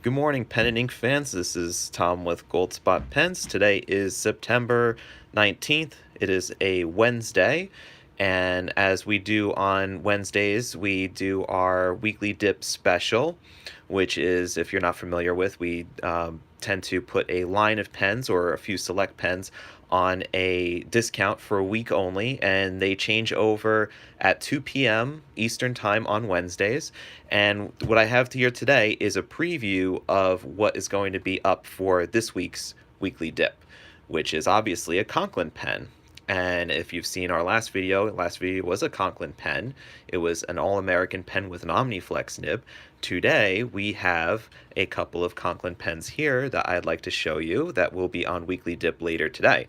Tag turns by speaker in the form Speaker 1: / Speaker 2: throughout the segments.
Speaker 1: Good morning, pen and ink fans. This is Tom with Gold Spot Pens. Today is September 19th. It is a Wednesday, and as we do on Wednesdays, we do our weekly dip special, which is, if you're not familiar with, we tend to put a line of pens or a few select pens on a discount for a week only, and they change over at 2 p.m. Eastern Time on Wednesdays. And what I have here today is a preview of what is going to be up for this week's weekly dip, which is obviously a Conklin pen. And if you've seen our last video was a Conklin pen. It was an all-American pen with an Omniflex nib. Today, we have a couple of Conklin pens here that I'd like to show you that will be on Weekly Dip later today.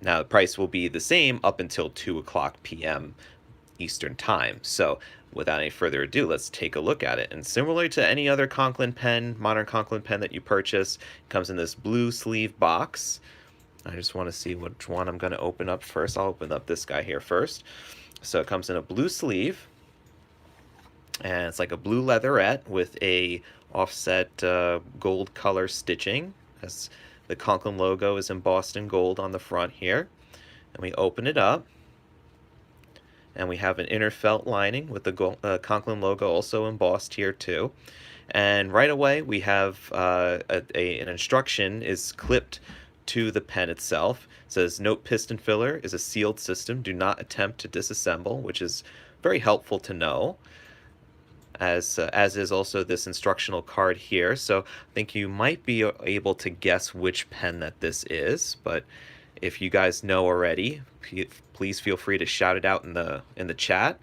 Speaker 1: Now, the price will be the same up until 2 o'clock p.m. Eastern Time. So, without any further ado, let's take a look at it. And similar to any other Conklin pen, modern Conklin pen that you purchase, it comes in this blue sleeve box. I just want to see which one I'm going to open up first. I'll open up this guy here first. So it comes in a blue sleeve, and it's like a blue leatherette with a offset gold color stitching, as the Conklin logo is embossed in gold on the front here. And we open it up, and we have an inner felt lining with the Conklin logo also embossed here too. And right away we have an instruction is clipped to the pen itself. It says, "Note piston filler is a sealed system. Do not attempt to disassemble," which is very helpful to know, as is also this instructional card here. So I think you might be able to guess which pen that this is, but if you guys know already, please feel free to shout it out in the chat.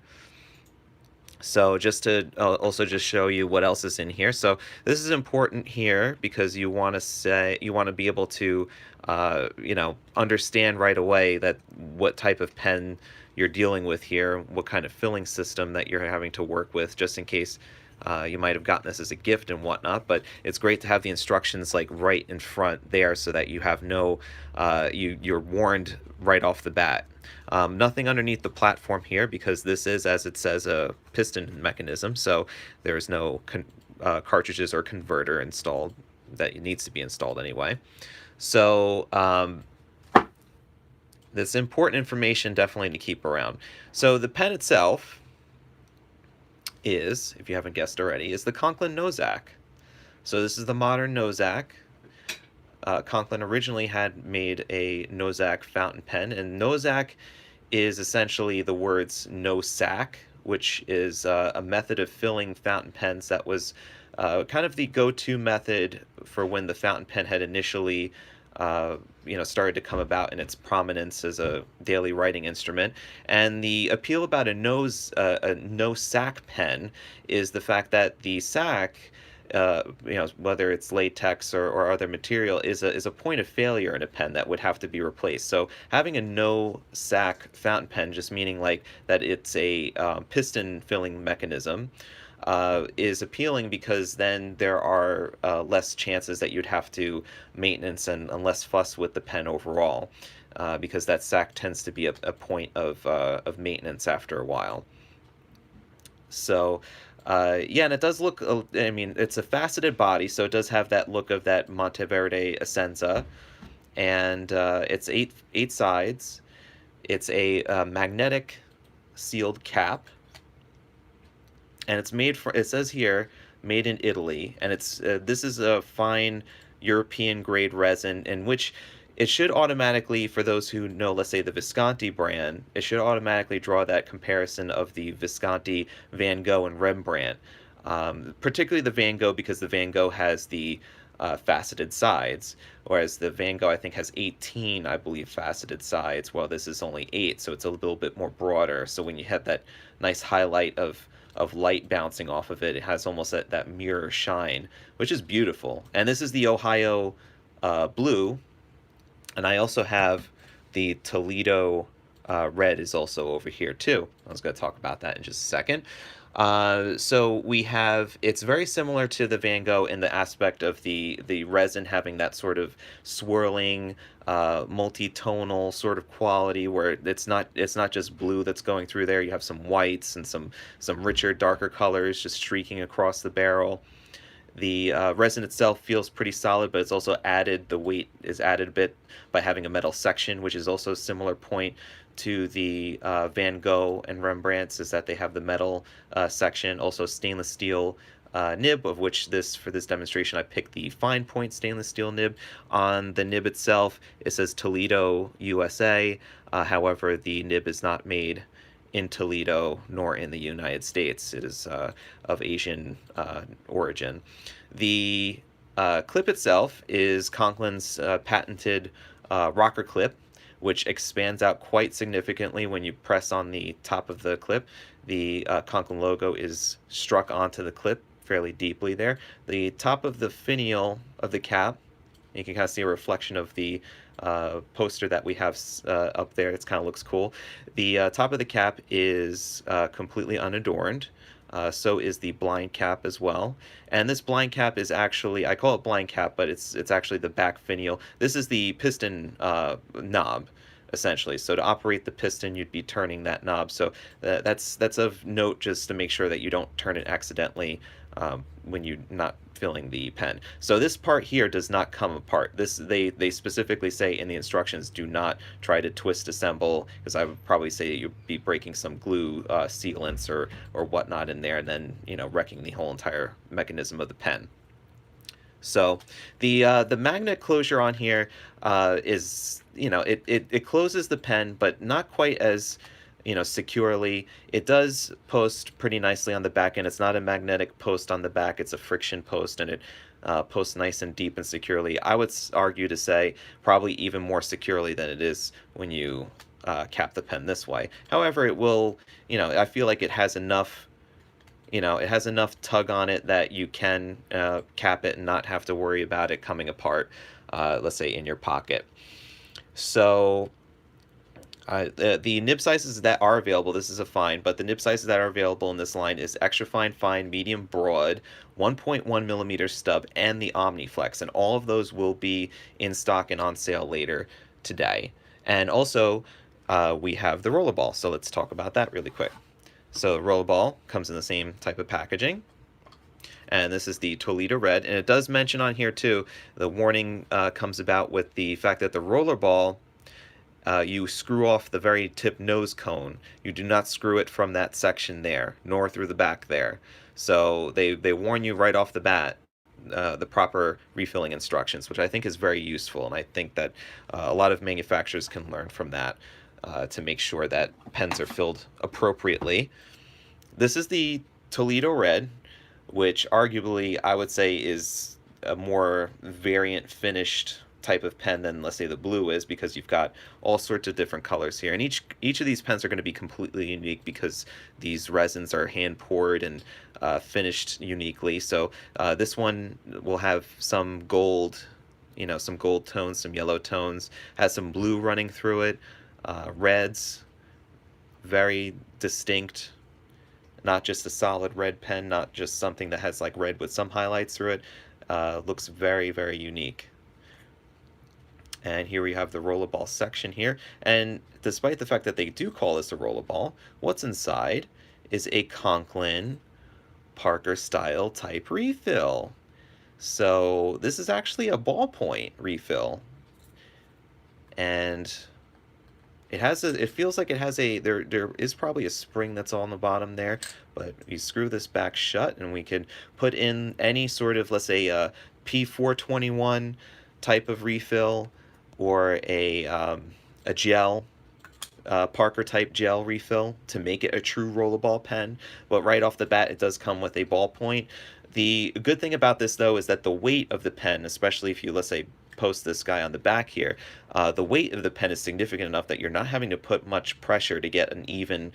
Speaker 1: So just to also just show you what else is in here. So this is important here because you want to be able to understand right away that what type of pen you're dealing with here, what kind of filling system that you're having to work with, just in case you might have gotten this as a gift and whatnot. But it's great to have the instructions like right in front there so that you have you're warned right off the bat. Nothing underneath the platform here because this is, as it says, a piston mechanism, so there's no cartridges or converter installed that needs to be installed anyway. So this important information definitely to keep around. So the pen itself is, if you haven't guessed already, is the Conklin Nozac. So this is the modern Nozac. Conklin originally had made a Nozac fountain pen, and Nozac is essentially the words no sac, which is a method of filling fountain pens that was kind of the go-to method for when the fountain pen had initially started to come about in its prominence as a daily writing instrument. And the appeal about a no sac pen is the fact that the sac, whether it's latex or other material, is a point of failure in a pen that would have to be replaced. So having a no sac fountain pen, just meaning like that it's a piston filling mechanism, is appealing because then there are less chances that you'd have to maintenance and less fuss with the pen overall, because that sac tends to be a point of maintenance after a while. So yeah, and it does look, I mean, it's a faceted body, so it does have that look of that Monteverde Essenza, and it's eight sides. It's a magnetic sealed cap, and it's made for, it says here, made in Italy, and it's this is a fine European grade resin, in which it should automatically, for those who know, let's say, the Visconti brand, it should automatically draw that comparison of the Visconti, Van Gogh, and Rembrandt. Particularly the Van Gogh, because the Van Gogh has the faceted sides, whereas the Van Gogh, I think, has 18, I believe, faceted sides, while this is only 8, so it's a little bit more broader. So when you have that nice highlight of light bouncing off of it, it has almost that mirror shine, which is beautiful. And this is the Ohio blue. And I also have the Toledo red is also over here too. I was going to talk about that in just a second. So we have, it's very similar to the Van Gogh in the aspect of the resin having that sort of swirling, multi-tonal sort of quality, where it's not just blue that's going through there. You have some whites and some richer, darker colors just streaking across the barrel. The resin itself feels pretty solid, but it's also added, the weight is added a bit by having a metal section, which is also a similar point to the Van Gogh and Rembrandt's, is that they have the metal section, also stainless steel nib, of which for this demonstration I picked the fine point stainless steel nib. On the nib itself, it says Toledo, USA. However, the nib is not made in Toledo nor in the United States. It is of Asian origin. The clip itself is Conklin's patented rocker clip, which expands out quite significantly when you press on the top of the clip. The Conklin logo is struck onto the clip fairly deeply there. The top of the finial of the cap, you can kind of see a reflection of the poster that we have up there. It kind of looks cool. The top of the cap is completely unadorned. So is the blind cap as well. And this blind cap is actually, I call it blind cap, but it's actually the back finial. This is the piston knob, essentially. So to operate the piston, you'd be turning that knob. So that's of note, just to make sure that you don't turn it accidentally when you're not filling the pen. So this part here does not come apart. They specifically say in the instructions, do not try to twist assemble, because I would probably say you'd be breaking some glue sealants or whatnot in there, and then wrecking the whole entire mechanism of the pen. So the magnet closure on here is, it closes the pen, but not quite as securely. It does post pretty nicely on the back end. It's not a magnetic post on the back, it's a friction post, and it posts nice and deep and securely. I would argue to say probably even more securely than it is when you cap the pen this way. However, it will, I feel like it has enough, it has enough tug on it that you can cap it and not have to worry about it coming apart, let's say in your pocket. So the nib sizes that are available, this is a fine, but the nib sizes that are available in this line is extra fine, fine, medium, broad, 1.1 millimeter stub, and the Omniflex, and all of those will be in stock and on sale later today. And also, we have the Rollerball, so let's talk about that really quick. So Rollerball comes in the same type of packaging, and this is the Toledo Red, and it does mention on here too, the warning comes about with the fact that the Rollerball, you screw off the very tip nose cone. You do not screw it from that section there, nor through the back there. So they warn you right off the bat the proper refilling instructions, which I think is very useful, and I think that a lot of manufacturers can learn from that to make sure that pens are filled appropriately. This is the Toledo Red, which arguably I would say is a more variant finished type of pen than, let's say, the blue is, because you've got all sorts of different colors here, and each of these pens are going to be completely unique because these resins are hand poured and finished uniquely. So this one will have some gold, some gold tones, some yellow tones, has some blue running through it, reds, very distinct, not just a solid red pen, not just something that has like red with some highlights through it. Looks very, very unique. And here we have the Rollerball section here. And despite the fact that they do call this a Rollerball, what's inside is a Conklin Parker style type refill. So this is actually a ballpoint refill. And it feels like it has there is probably a spring that's on the bottom there, but you screw this back shut and we can put in any sort of, let's say, a P421 type of refill, or a gel, Parker type gel refill to make it a true Rollerball pen. But right off the bat, it does come with a ballpoint. The good thing about this, though, is that the weight of the pen, especially if you, let's say, post this guy on the back here, the weight of the pen is significant enough that you're not having to put much pressure to get an even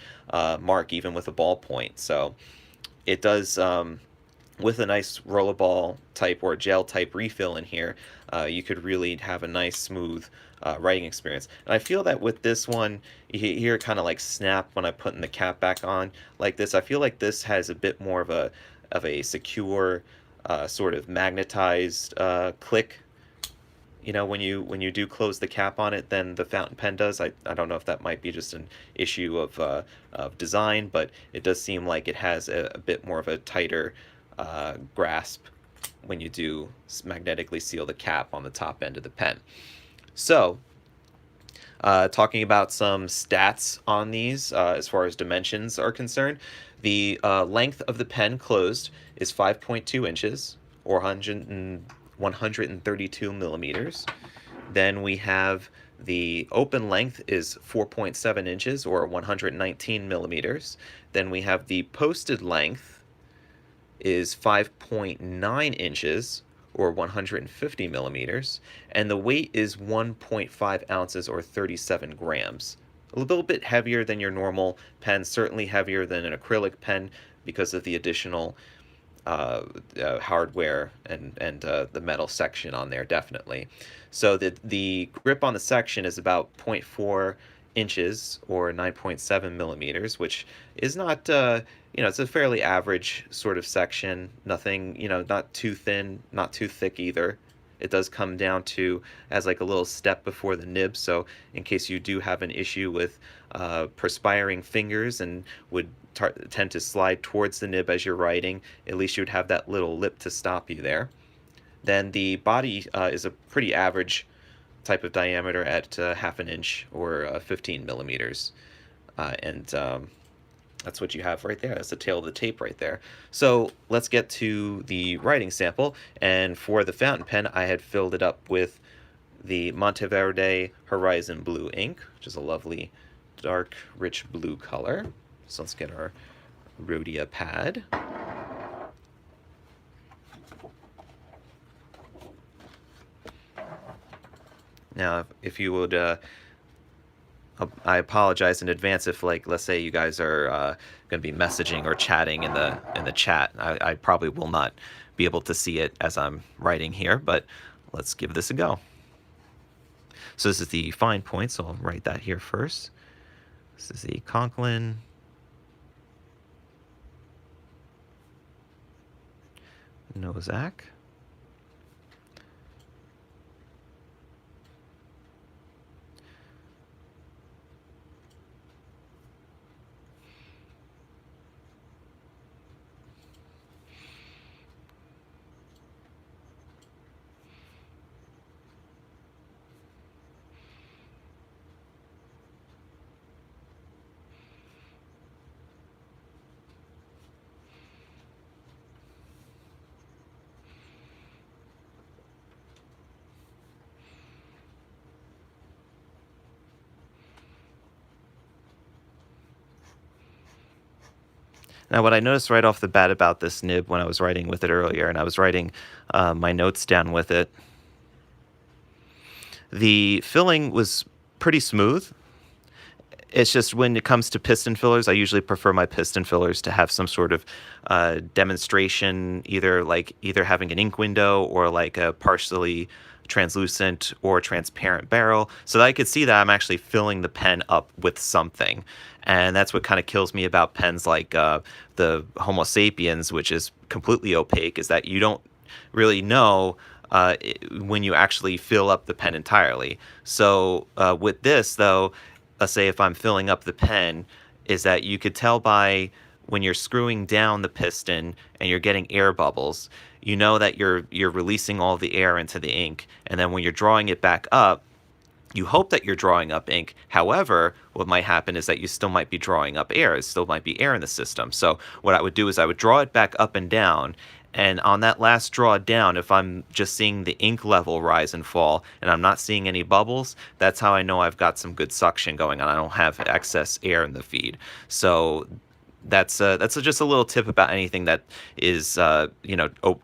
Speaker 1: mark, even with a ballpoint. So it does, with a nice Rollerball type or gel type refill in here, you could really have a nice smooth writing experience. And I feel that with this one, you hear it kind of like snap when I put the cap back on like this. I feel like this has a bit more of a secure sort of magnetized click, when you do close the cap on it, than the fountain pen does. I don't know if that might be just an issue of design, but it does seem like it has a bit more of a tighter grasp when you do magnetically seal the cap on the top end of the pen. So, talking about some stats on these as far as dimensions are concerned, the length of the pen closed is 5.2 inches or 132 millimeters. Then we have the open length is 4.7 inches or 119 millimeters. Then we have the posted length is 5.9 inches or 150 millimeters, and the weight is 1.5 ounces or 37 grams. A little bit heavier than your normal pen, certainly heavier than an acrylic pen because of the additional hardware and the metal section on there, definitely. So the grip on the section is about 0.4 inches or 9.7 millimeters, which is not, it's a fairly average sort of section. Nothing, not too thin, not too thick either. It does come down to as like a little step before the nib, so in case you do have an issue with perspiring fingers and would tend to slide towards the nib as you're writing, at least you'd have that little lip to stop you there. Then the body is a pretty average type of diameter at half an inch or 15 millimeters. And that's what you have right there. That's the tail of the tape right there. So let's get to the writing sample. And for the fountain pen, I had filled it up with the Monteverde Horizon Blue ink, which is a lovely dark, rich blue color. So let's get our Rhodia pad. Now, if you would, I apologize in advance if, like, let's say you guys are going to be messaging or chatting in the chat. I probably will not be able to see it as I'm writing here, but let's give this a go. So this is the fine point, so I'll write that here first. This is the Conklin Nozac. Now, what I noticed right off the bat about this nib when I was writing with it earlier, and I was writing my notes down with it, the filling was pretty smooth. It's just when it comes to piston fillers, I usually prefer my piston fillers to have some sort of demonstration, either having an ink window or like a partially translucent or transparent barrel, so that I could see that I'm actually filling the pen up with something. And that's what kind of kills me about pens like the Homo sapiens, which is completely opaque, is that you don't really know when you actually fill up the pen entirely. So with this, though, let's say if I'm filling up the pen, is that you could tell by when you're screwing down the piston and you're getting air bubbles, you know that you're releasing all the air into the ink. And then when you're drawing it back up, you hope that you're drawing up ink. However, what might happen is that you still might be drawing up air. It still might be air in the system. So what I would do is I would draw it back up and down. And on that last draw down, if I'm just seeing the ink level rise and fall and I'm not seeing any bubbles, that's how I know I've got some good suction going on. I don't have excess air in the feed. So that's just a little tip about anything that is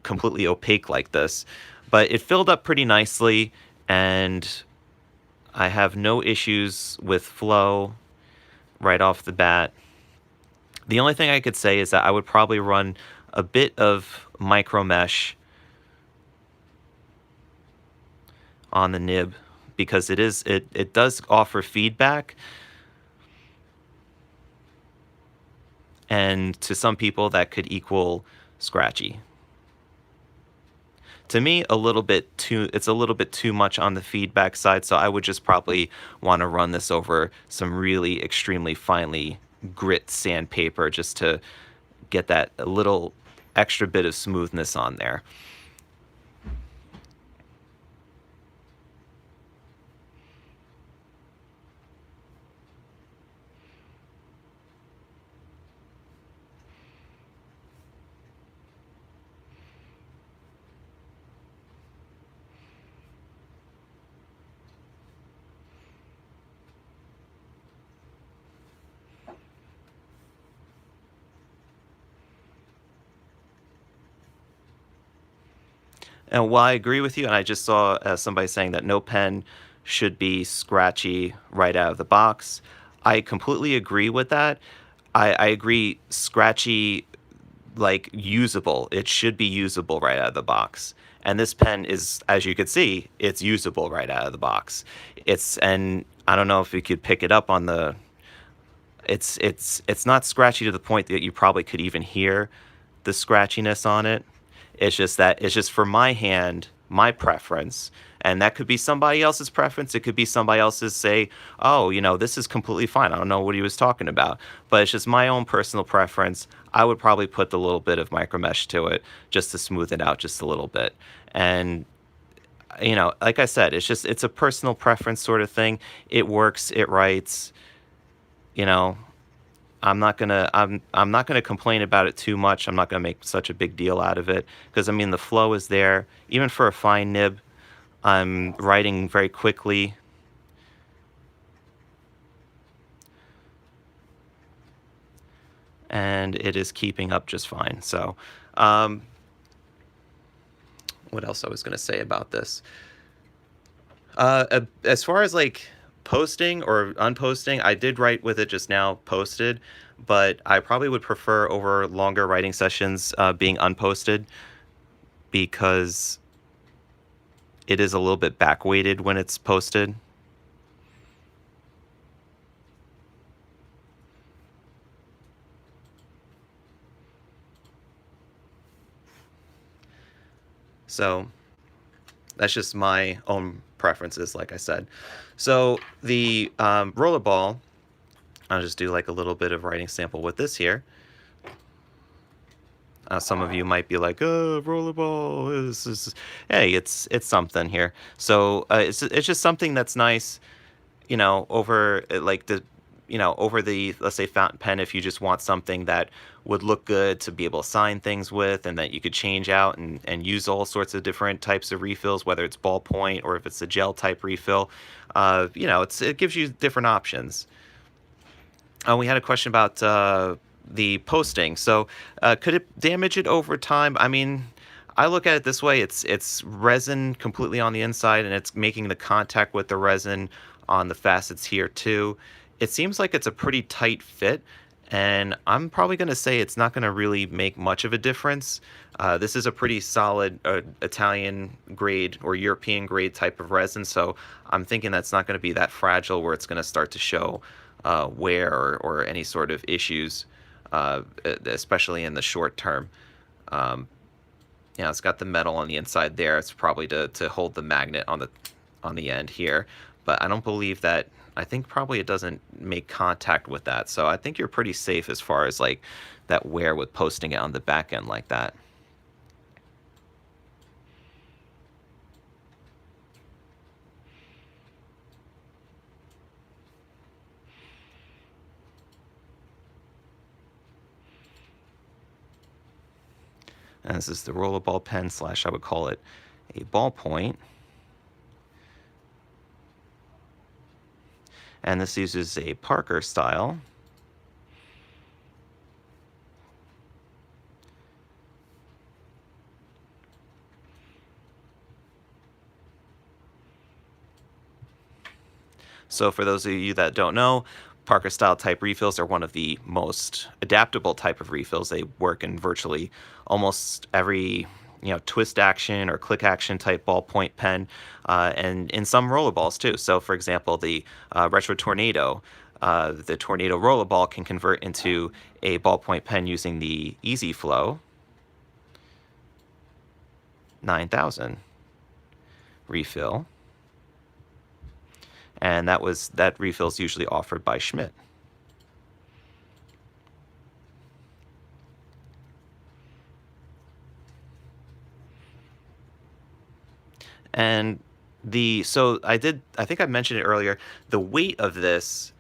Speaker 1: completely opaque like this. But it filled up pretty nicely, and I have no issues with flow right off the bat. The only thing I could say is that I would probably run a bit of micro mesh on the nib, because it does offer feedback, and to some people that could equal scratchy. To me, it's a little bit too much on the feedback side, so I would just probably want to run this over some really extremely finely grit sandpaper just to get that a little extra bit of smoothness on there. And while I agree with you, and I just saw somebody saying that no pen should be scratchy right out of the box, I completely agree with that. I agree, scratchy, like usable. It should be usable right out of the box. And this pen is, as you could see, it's usable right out of the box. And I don't know if you could pick it up on the. It's not scratchy to the point that you probably could even hear the scratchiness on it. It's just for my hand, my preference, and that could be somebody else's preference. It could be somebody else's say, "Oh, this is completely fine. I don't know what he was talking about." But it's just my own personal preference. I would probably put the little bit of micro mesh to it just to smooth it out just a little bit. And like I said, it's a personal preference sort of thing. It works, it writes, you know, I'm not gonna complain about it too much. I'm not gonna make such a big deal out of it because I mean the flow is there. Even for a fine nib, I'm writing very quickly, and it is keeping up just fine. So, um, what else I was gonna say about this? As far as like posting or unposting, I did write with it just now, posted, but I probably would prefer over longer writing sessions being unposted because it is a little bit back weighted when it's posted. So that's just my own preferences, like I said. So the rollerball, I'll just do like a little bit of writing sample with this here. Some of you might be like, "Oh, rollerball is hey, it's something here." So it's just something that's nice, over like over the, let's say, fountain pen. If you just want something that would look good to be able to sign things with, and that you could change out and use all sorts of different types of refills, whether it's ballpoint or if it's a gel type refill, it gives you different options. We had a question about the posting. So, could it damage it over time? I mean, I look at it this way: it's resin completely on the inside, and it's making the contact with the resin on the facets here too. It seems like it's a pretty tight fit, and I'm probably going to say it's not going to really make much of a difference. This is a pretty solid Italian grade or European grade type of resin, so I'm thinking that's not going to be that fragile where it's going to start to show wear or any sort of issues, especially in the short term. Um, it's got the metal on the inside there. It's probably to hold the magnet on the end here, but I don't believe that. I think probably it doesn't make contact with that, so I think you're pretty safe as far as like that wear with posting it on the back end like that. And this is the rollerball pen slash, I would call it a ballpoint. And this uses a Parker style. So for those of you that don't know, Parker style type refills are one of the most adaptable type of refills. They work in virtually almost every twist action or click action type ballpoint pen, and in some rollerballs too. So for example, the Retro Tornado, the Tornado rollerball can convert into a ballpoint pen using the Easy Flow 9000 refill. And that refill is usually offered by Schmidt. And so I think I mentioned it earlier, the weight of this.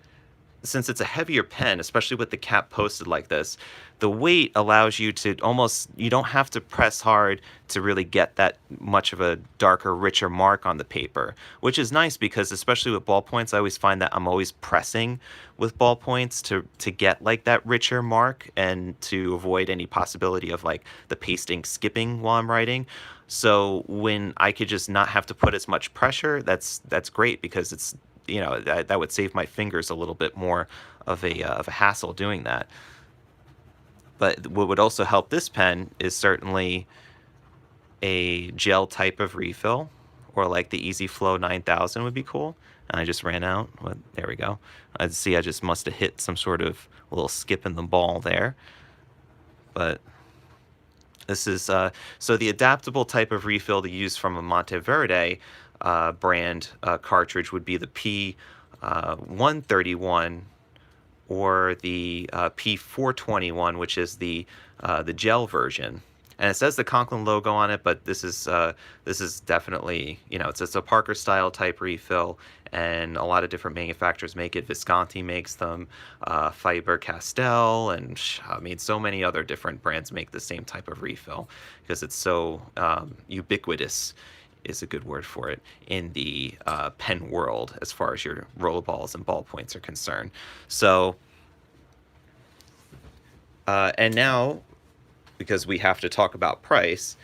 Speaker 1: since it's a heavier pen, especially with the cap posted like this, the weight allows you to almost, you don't have to press hard to really get that much of a darker, richer mark on the paper, which is nice because especially with ballpoints, I always find that I'm always pressing with ballpoints to get like that richer mark and to avoid any possibility of like the pasting skipping while I'm writing. So when I could just not have to put as much pressure, that's great because it's, you know, that would save my fingers a little bit more of a hassle doing that. But what would also help this pen is certainly a gel type of refill, or like the Easy Flow 9000 would be cool. And I just ran out. But there we go. I see I just must have hit some sort of little skip in the ball there. But this is so the adaptable type of refill to use from a Monteverde brand cartridge would be the P131 or the P421, which is the gel version. And it says the Conklin logo on it, but this is definitely, you know, it's a Parker style type refill, and a lot of different manufacturers make it. Visconti makes them, Faber-Castell, and I mean, so many other different brands make the same type of refill because it's so ubiquitous is a good word for it in the pen world as far as your rollerballs and ballpoints are concerned. So, and now, because we have to talk about price,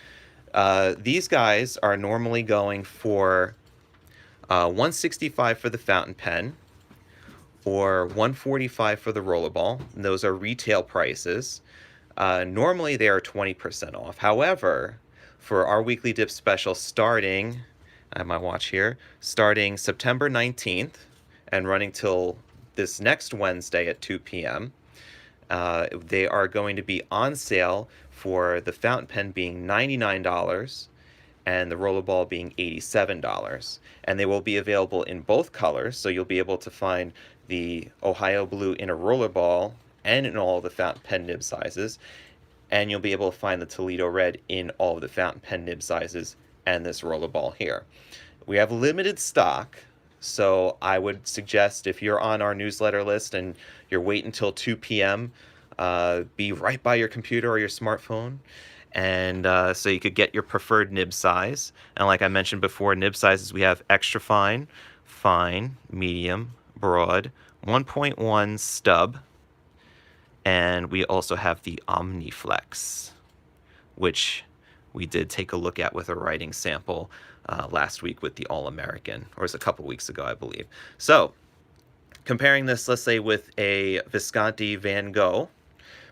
Speaker 1: these guys are normally going for $165 for the fountain pen or $145 for the rollerball. And those are retail prices. Normally they are 20% off. However, for our weekly dip special starting, I have my watch here, starting September 19th and running till this next Wednesday at 2 p.m., they are going to be on sale for the fountain pen being $99 and the rollerball being $87. And they will be available in both colors, so you'll be able to find the Ohio blue in a rollerball and in all of the fountain pen nib sizes. And you'll be able to find the Toledo red in all of the fountain pen nib sizes and this rollerball here. We have limited stock, so I would suggest if you're on our newsletter list and you're waiting until 2 p.m., be right by your computer or your smartphone, and so you could get your preferred nib size. And like I mentioned before, nib sizes, we have extra fine, fine, medium, broad, 1.1 stub, and we also have the Omniflex, which we did take a look at with a writing sample last week with the All-American, or it was a couple weeks ago, I believe. So, comparing this, let's say, with a Visconti Van Gogh.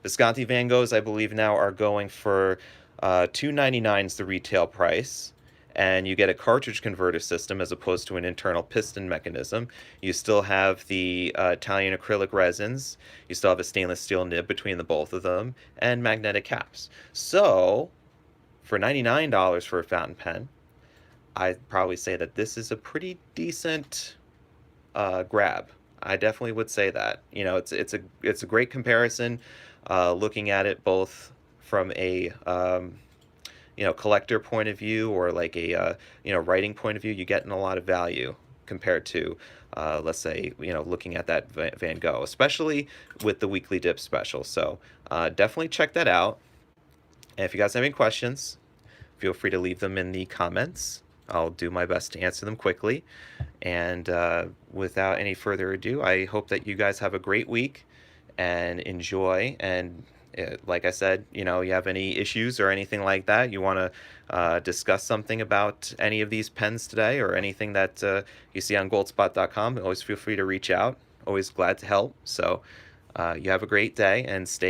Speaker 1: Visconti Van Goghs, I believe, now are going for $299 is the retail price, and you get a cartridge converter system as opposed to an internal piston mechanism. You still have the Italian acrylic resins. You still have a stainless steel nib between the both of them, and magnetic caps. So, for $99 for a fountain pen, I'd probably say that this is a pretty decent grab. I definitely would say that. You know, it's a great comparison. Looking at it both from a you know, collector point of view or like a you know, writing point of view, you're getting a lot of value compared to let's say, you know, looking at that Van Gogh, especially with the weekly dip special. So definitely check that out. And if you guys have any questions, feel free to leave them in the comments. I'll do my best to answer them quickly. And without any further ado, I hope that you guys have a great week and enjoy. And like I said, you know, you have any issues or anything like that, you want to discuss something about any of these pens today or anything that you see on goldspot.com, always feel free to reach out. Always glad to help. So you have a great day and stay